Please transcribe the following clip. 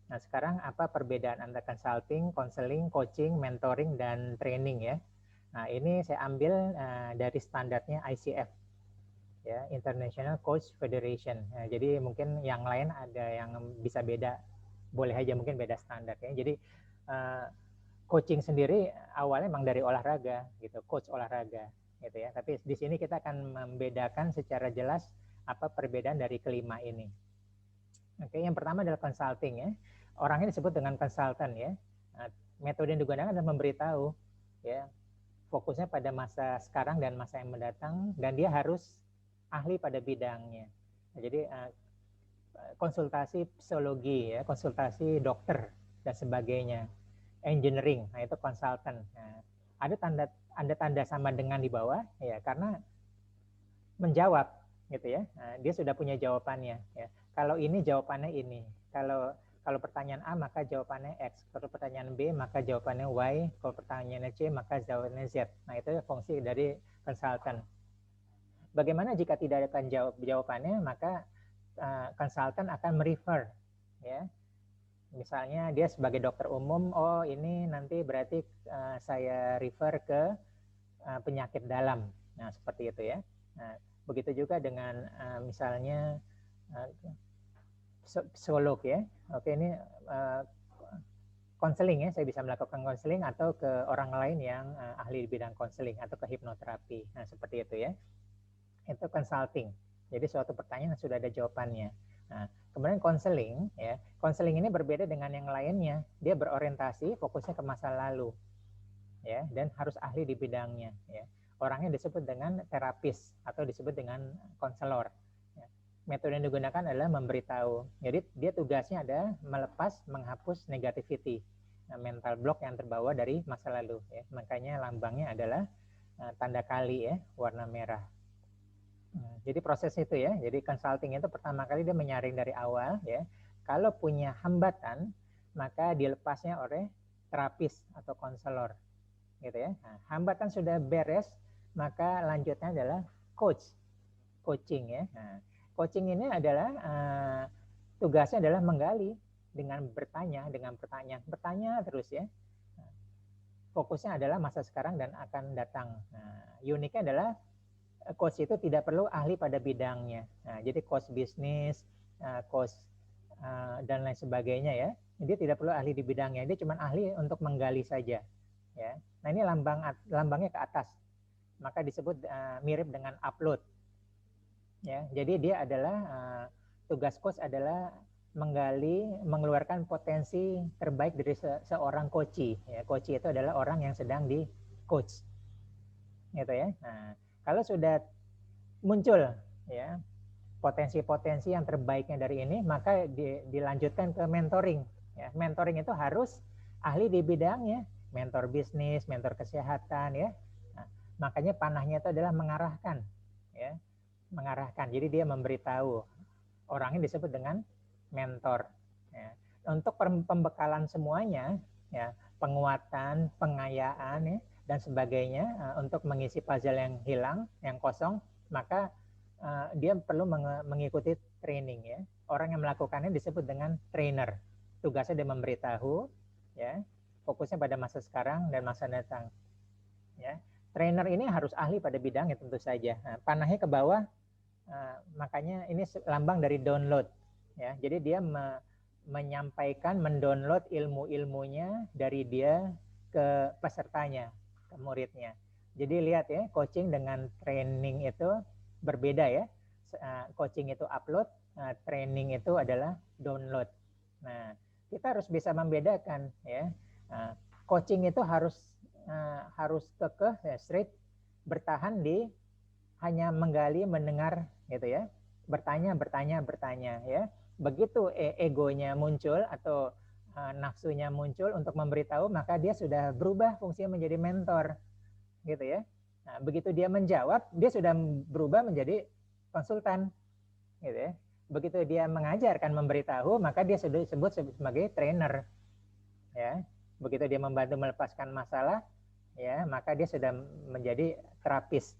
Nah, sekarang apa perbedaan antara consulting, counseling, coaching, mentoring, dan training ya? Nah, ini saya ambil dari standarnya ICF, ya, International Coach Federation. Nah, jadi mungkin yang lain ada yang bisa beda, boleh aja mungkin beda standar ya. Jadi coaching sendiri awalnya memang dari olahraga gitu, coach olahraga gitu ya. Tapi di sini kita akan membedakan secara jelas apa perbedaan dari kelima ini. Oke, yang pertama adalah consulting ya. Orangnya disebut dengan konsultan ya. Nah, metode yang digunakan adalah memberitahu ya, fokusnya pada masa sekarang dan masa yang mendatang, dan dia harus ahli pada bidangnya. Nah, jadi konsultasi psikologi ya, konsultasi dokter dan sebagainya, engineering, nah itu konsultan. Nah, ada tanda sama dengan di bawah ya, karena menjawab gitu ya. Nah, dia sudah punya jawabannya ya. Kalau ini jawabannya ini. Kalau pertanyaan A maka jawabannya X. Kalau pertanyaan B maka jawabannya Y. Kalau pertanyaannya C maka jawabannya Z. Nah, itu fungsi dari konsultan. Bagaimana jika tidak ada jawabannya, maka konsultan akan merefer ya. Misalnya dia sebagai dokter umum, oh ini nanti berarti saya refer ke penyakit dalam. Nah, seperti itu ya. Nah, begitu juga dengan misalnya psikolog ya. Oke, ini konseling ya, saya bisa melakukan konseling atau ke orang lain yang ahli di bidang konseling atau ke hipnoterapi. Nah, seperti itu ya. Itu consulting. Jadi suatu pertanyaan sudah ada jawabannya. Nah, kemudian konseling ya. Konseling ini berbeda dengan yang lainnya. Dia berorientasi fokusnya ke masa lalu. Ya, dan harus ahli di bidangnya ya. Orangnya disebut dengan terapis atau disebut dengan konselor. Ya. Metode yang digunakan adalah memberitahu. Jadi dia tugasnya ada melepas, menghapus negativity, mental block yang terbawa dari masa lalu ya. Makanya lambangnya adalah tanda kali ya, warna merah. Jadi proses itu ya. Jadi consulting itu pertama kali dia menyaring dari awal ya. Kalau punya hambatan maka dilepasnya oleh terapis atau konselor gitu ya. Nah, hambatan sudah beres, maka lanjutnya adalah coaching ya. Nah, coaching ini adalah tugasnya adalah menggali dengan bertanya, bertanya terus ya. Nah, fokusnya adalah masa sekarang dan akan datang. Nah, uniknya adalah coach itu tidak perlu ahli pada bidangnya. Nah, jadi coach bisnis, coach dan lain sebagainya ya. Dia tidak perlu ahli di bidangnya. Dia cuma ahli untuk menggali saja. Ya. Nah, ini lambangnya ke atas. Maka disebut mirip dengan upload. Ya. Jadi dia adalah tugas coach adalah menggali, mengeluarkan potensi terbaik dari seorang coachee. Ya, coachee itu adalah orang yang sedang di coach. Gitu ya. Nah, kalau sudah muncul ya potensi-potensi yang terbaiknya dari ini, maka dilanjutkan ke mentoring. Ya, mentoring itu harus ahli di bidangnya, mentor bisnis, mentor kesehatan ya. Nah, makanya panahnya itu adalah mengarahkan, ya, mengarahkan. Jadi dia memberitahu. Orangnya disebut dengan mentor. Ya. Untuk pembekalan semuanya, ya, penguatan, pengayaan, ya, dan sebagainya untuk mengisi puzzle yang hilang, yang kosong, maka dia perlu mengikuti training ya. Orang yang melakukannya disebut dengan trainer. Tugasnya dia memberitahu ya, fokusnya pada masa sekarang dan masa datang. Ya. Trainer ini harus ahli pada bidangnya tentu saja. Nah, panahnya ke bawah, makanya ini lambang dari download ya. Jadi dia menyampaikan, mendownload ilmu-ilmunya dari dia ke pesertanya, ke muridnya. Jadi lihat ya, coaching dengan training itu berbeda ya. Coaching itu upload, training itu adalah download. Nah, kita harus bisa membedakan ya. Coaching itu harus kekeh, ya, straight, bertahan di hanya menggali, mendengar gitu ya. Bertanya ya. Begitu egonya muncul atau nafsunya muncul untuk memberitahu, maka dia sudah berubah fungsinya menjadi mentor gitu ya. Nah, begitu dia menjawab, dia sudah berubah menjadi konsultan, gitu ya. Begitu dia mengajarkan, memberitahu, maka dia sudah disebut sebagai trainer, ya. Begitu dia membantu melepaskan masalah, ya, maka dia sudah menjadi terapis.